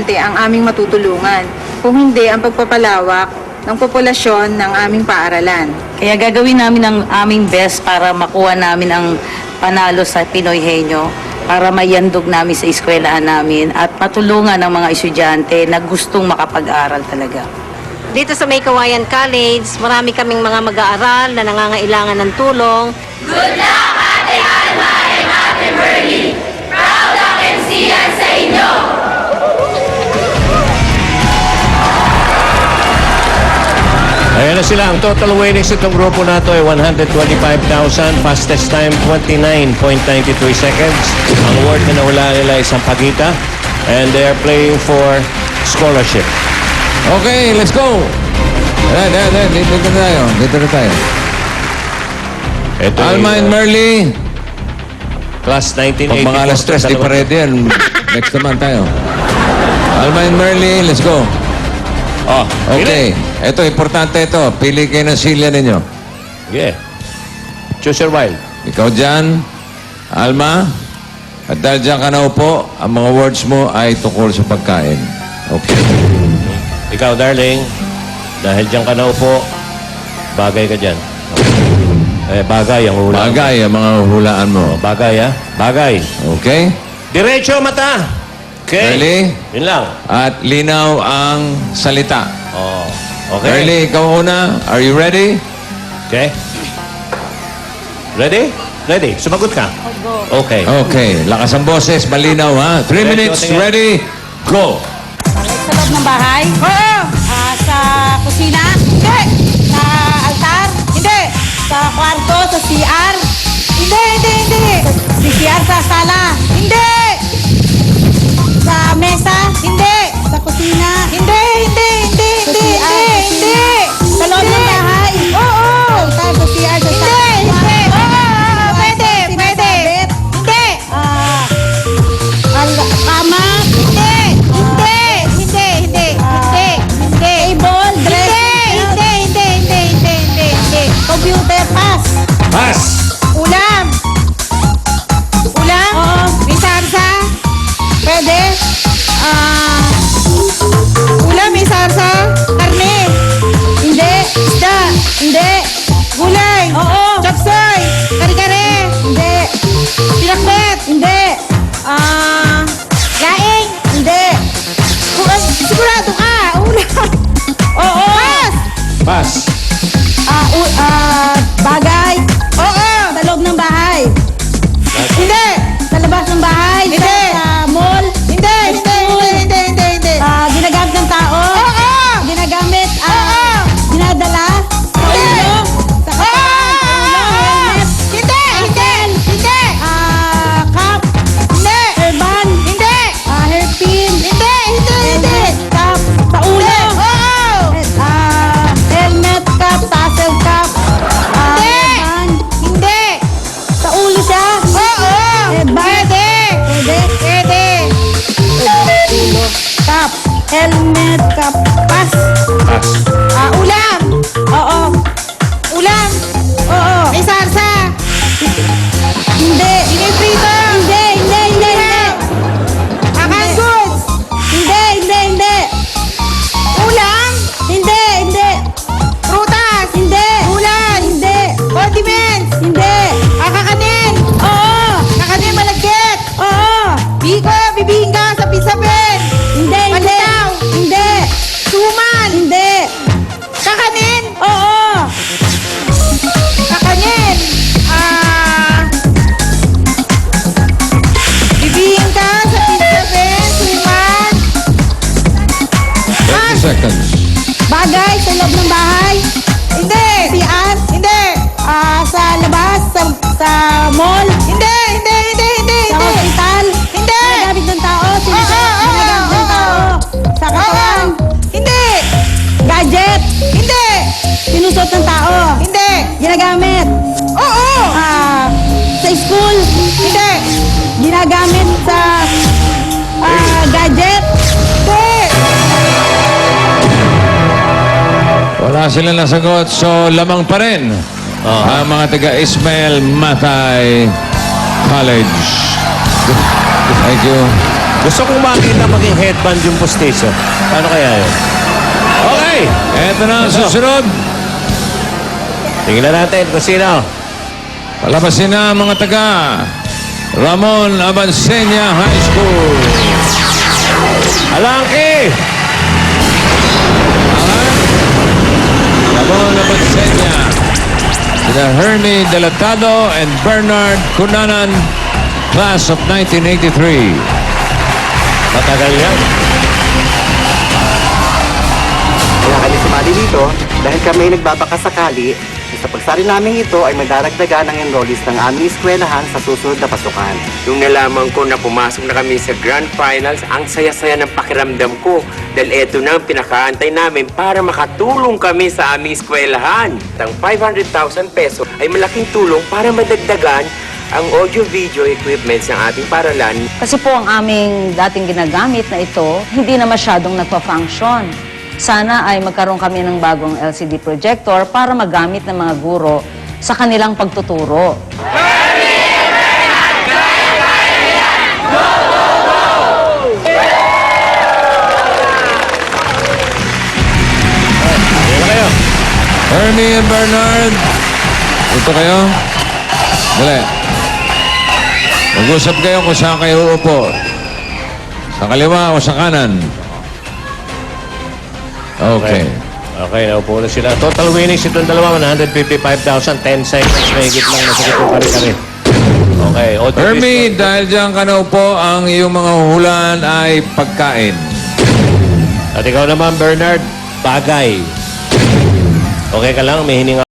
estudyante ang aming matutulungan, kung hindi ang pagpapalawak ng populasyon ng aming paaralan. Kaya gagawin namin ang aming best para makuha namin ang panalo sa Pinoy Henyo, para mayandog namin sa eskwelahan namin at matulungan ang mga estudyante na gustong makapag-aral talaga. Dito sa May Kawayan College, marami kaming mga mag-aaral na nangangailangan ng tulong. Good luck, Ate Alma and Ate Merly! Proud ang MCN sa inyo! Ayan na sila. Ang total winnings itong grupo na ito ay 125,000. Fastest time, 29.93 seconds. Ang award na nawala nila ay isang pagita. And they are playing for scholarship. Okay, let's go. Dito na tayo. Dito na tayo. Ito Alma and Merly. Class 1984. Pag mga alas 3, di pa ready yan. Next naman tayo. Alma and Merly, let's go. Oh, Okay. Ito, importante ito. Pili kayo ng silya ninyo. Yeah. Choose your wild. Ikaw dyan, Alma. At dahil dyan ka naupo, ang mga words mo ay tungkol sa pagkain. Okay. Ikaw, darling. Dahil dyan ka na upo, bagay ka dyan. Bagay ang hula. Bagay ang mga hulaan mo. Bagay, ha? Bagay. Okay? Diretso mata. Okay. Merly. Yun lang. At linaw ang salita. Oh. Okay. Merly, ikaw una. Are you ready? Okay. Ready? Ready. Sumagot ka. Okay. Okay. Lakas ang boses. Malinaw, ha? 3 Diretso, minutes. tingin. Ready? Go. Sa loob ng bahay? Oo! Sa kusina? Hindi! Sa altar? Hindi! Sa kwarto? Sa CR? Hindi! Sa CR sa sala? Hindi! Sa mesa? Hindi! Sa kusina? Hindi! Sa loob ng bahay? Oo! Sa altar, sa CR, sa sala? Hindi! Oo! Pwede! Hindi! Kama? Hindi! Table? Dress? Hindi! Computer? Pass! Pass. Ulam! Ulam? Oo. May sarsa? Pwede? Ulam, may sarsa? Karne? Hindi! Isda? Hindi! Gulay? Oo. Chopsoy? Kare-kare? Hindi! Pinakbet? Hindi! Laing? Hindi! Sigurado ka! Ulam! Oo! Pass. Bagay? Oo! Sa loob ng bahay? Hindi! Sa labas ng bahay? Hindi. Sa mall? Hindi! Ginagamit ng tao? Oo! Ginagamit? Oo! Dinadala? Sa Hindi. ulo? Sa katawan? Sa ulo? Helmet? Hindi! Cup? Hindi! Hairban? Hindi! Hairpin? Hindi! Helmet? Cup? Sa ulo? Oo! Helmet? Cup? Tassel cap? Hindi. Hairban? Hindi! Sa ulo siya? Oo! Pwede! Pwede? Cup? Helmet? Cup? Pass? Pass. Ulam! Oo. Ulam! Oo. May sarsa! Hindi. Piniprito! Hindi. Canned goods! Hindi. Ulam! Hindi. Prutas! Hindi. Ulan! Hindi. Condiments! Hindi. Kakanin! Oo. Kakanin malagkit! Oo. Biko! Bibingka! Sapi-sapin! Hindi. Palitaw! Hindi. Suman! Hindi. Kakanin! Oo. Kakanin! Bibingka! Sapi-sapin! Suman! 30 seconds. Bagay sa loob ng bahay. Hindi! CR. Hindi! Sa labas. Sa mall. Hindi! Sa hospital. Hindi! Ginagamit ng tao. Oo. Ginagamit ng tao. Sa katawan. Hindi! Gadget. Hindi! Sinusot ng tao. Hindi! Ginagamit. Oo! Sa school. Hindi! Ginagamit sa gadget. Hindi! Wala sila nasagot, so lamang pa rin ang mga taga Ismail Matay College. Thank you. Gusto kong makita maging headband yung postiso. Paano kaya yun? Okay! Eto na ang susunod. Tingnan natin kung sino. Palabasin na ang mga taga Ramon Abansenia High School. Alangki! Ramon Abansenia. Sina Hermie Delatado and Bernard Cunanan, class of 1983. Matagal yan. Kaya kami sumali dito dahil kami nagbabakasakali sa pagsali namin ito ay madaragdagan ang enrollees ng aming eskwelahan sa susunod na pasukan. Nung nalaman ko na pumasok na kami sa Grand Finals, ang saya-saya ng pakiramdam ko dahil eto na ang pinakaantay namin para makatulong kami sa aming eskwelahan. Ang 500,000 peso ay malaking tulong para madagdagan ang audio-video equipments ng ating paralan. Kasi po ang aming dating ginagamit na ito, hindi na masyadong nagpa-function. Sana ay magkaroon kami ng bagong LCD projector para magamit ng mga guro sa kanilang pagtuturo. Tingnan kayo. Hermie and Bernard. Ito kayo. Dali. Mag-usap kayo kung saan kayo uupo. Sa kaliwa o sa kanan. Okay. Okay, naupo na sila. Total winnings itong dalawa, 155,000. 10 seconds, mahigit lang. Masakit yung kare-kare. Okay, audio Hermie, dahil dyan ka na upo, ang iyong mga hulaan ay pagkain. At ikaw naman, Bernard, bagay. Okay ka lang, may hininga.